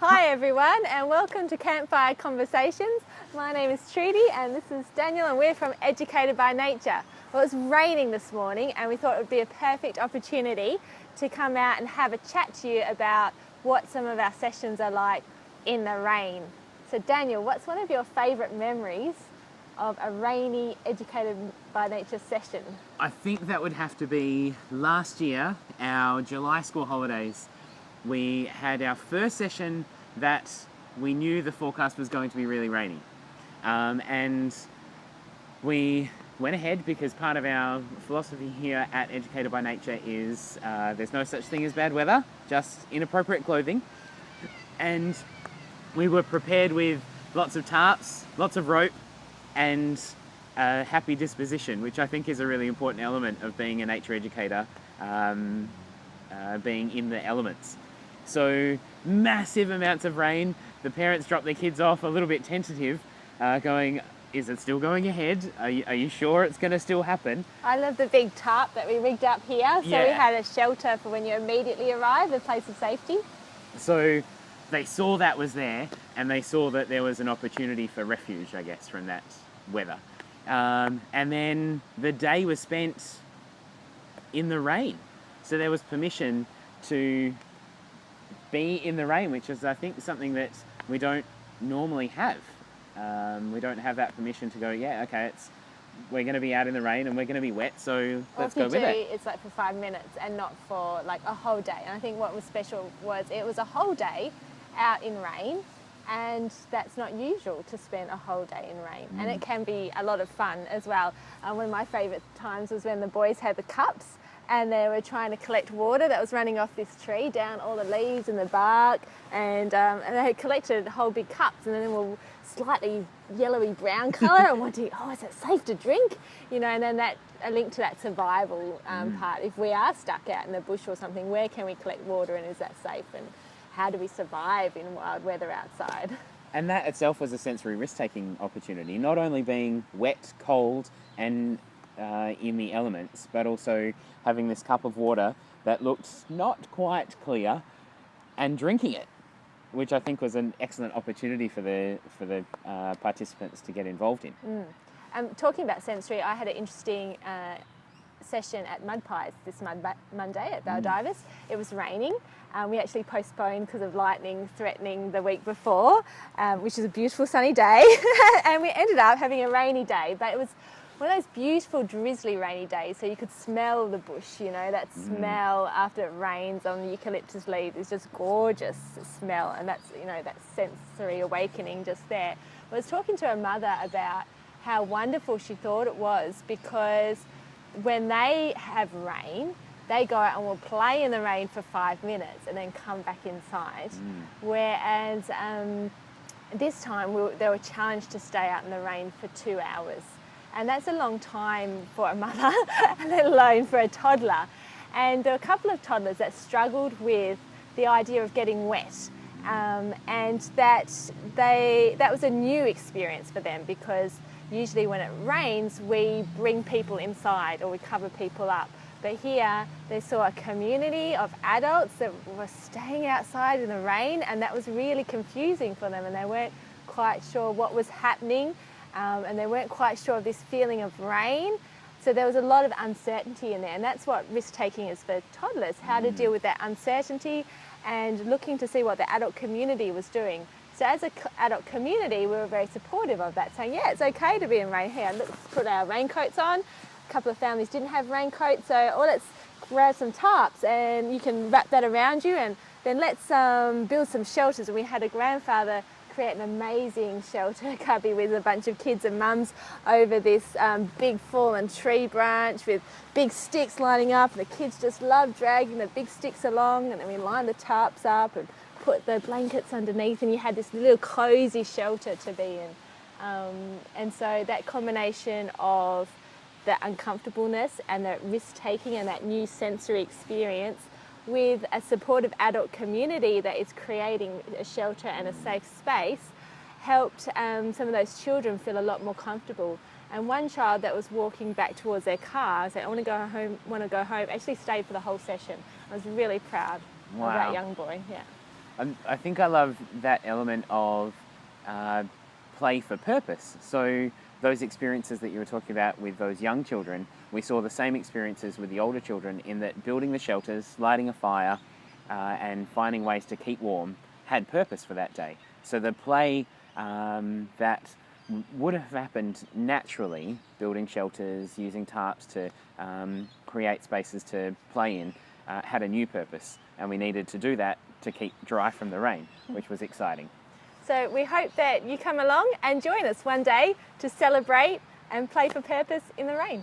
Hi everyone and welcome to Campfire Conversations. My name is Trudi and this is Daniel and we're from Educated by Nature. Well, it was raining this morning and we thought it would be a perfect opportunity to come out and have a chat to you about what some of our sessions are like in the rain. So Daniel, what's one of your favourite memories of a rainy Educated by Nature session? I think that would have to be last year, our July school holidays. We had our first session that we knew the forecast was going to be really rainy. And we went ahead because part of our philosophy here at Educated by Nature is there's no such thing as bad weather, just inappropriate clothing. And we were prepared with lots of tarps, lots of rope, and a happy disposition, which I think is a really important element of being a nature educator, being in the elements. So massive amounts of rain. The parents dropped their kids off a little bit tentative, going, is it still going ahead? Are you sure it's going to still happen? I love the big tarp that we rigged up here. So Yeah. we had a shelter for when you immediately arrive, a place of safety. So they saw that was there and they saw that there was an opportunity for refuge, I guess, from that weather. And then the day was spent in the rain. So there was permission to be in the rain, which is, I think, something that we don't normally have. We don't have that permission to go, yeah, okay, we're going to be out in the rain and we're going to be wet, so let's go with it. It's like for 5 minutes and not for like a whole day. And I think what was special was it was a whole day out in rain, and that's not usual to spend a whole day in rain. And it can be a lot of fun as well. One of my favourite times was when the boys had the cups and they were trying to collect water that was running off this tree down all the leaves and the bark, and they had collected whole big cups, and then they were slightly yellowy brown colour and wanting, oh, is it safe to drink? You know, and then that a link to that survival part. If we are stuck out in the bush or something, where can we collect water and is that safe? And how do we survive in wild weather outside? And that itself was a sensory risk-taking opportunity, not only being wet, cold, and in the elements, but also having this cup of water that looked not quite clear and drinking it, which I think was an excellent opportunity for the participants to get involved in. Talking about sensory, I had an interesting session at Mud Pies this Monday at Baldivis. It was raining. We actually postponed because of lightning threatening the week before, which is a beautiful sunny day, and we ended up having a rainy day, but it was one of those beautiful drizzly rainy days, so you could smell the bush, you know, that smell after it rains on the eucalyptus leaves is just gorgeous smell, and that's, you know, that sensory awakening just there. I was talking to a mother about how wonderful she thought it was, because when they have rain, they go out and will play in the rain for 5 minutes and then come back inside. Whereas this time they were challenged to stay out in the rain for 2 hours. And that's a long time for a mother, let alone for a toddler. And there were a couple of toddlers that struggled with the idea of getting wet. And that was a new experience for them, because usually when it rains, we bring people inside or we cover people up. But here they saw a community of adults that were staying outside in the rain, and that was really confusing for them, and they weren't quite sure what was happening. And they weren't quite sure of this feeling of rain. So there was a lot of uncertainty in there, and that's what risk-taking is for toddlers, how to deal with that uncertainty and looking to see what the adult community was doing. So as an adult community, we were very supportive of that, saying, yeah, it's okay to be in rain here. Let's put our raincoats on. A couple of families didn't have raincoats, so let's grab some tarps and you can wrap that around you, and then let's build some shelters. And we had a grandfather create an amazing shelter cubby with a bunch of kids and mums over this big fallen tree branch with big sticks lining up, and the kids just love dragging the big sticks along, and then we lined the tarps up and put the blankets underneath, and you had this little cosy shelter to be in. And so that combination of the uncomfortableness and the risk-taking and that new sensory experience with a supportive adult community that is creating a shelter and a safe space helped some of those children feel a lot more comfortable. And one child that was walking back towards their car said, I want to go home, actually stayed for the whole session. I was really proud of that young boy, yeah. I think I love that element of play for purpose. So those experiences that you were talking about with those young children, we saw the same experiences with the older children in that building the shelters, lighting a fire, and finding ways to keep warm had purpose for that day. So the play that would have happened naturally, building shelters, using tarps to create spaces to play in, had a new purpose, and we needed to do that to keep dry from the rain, which was exciting. So we hope that you come along and join us one day to celebrate and play for purpose in the rain.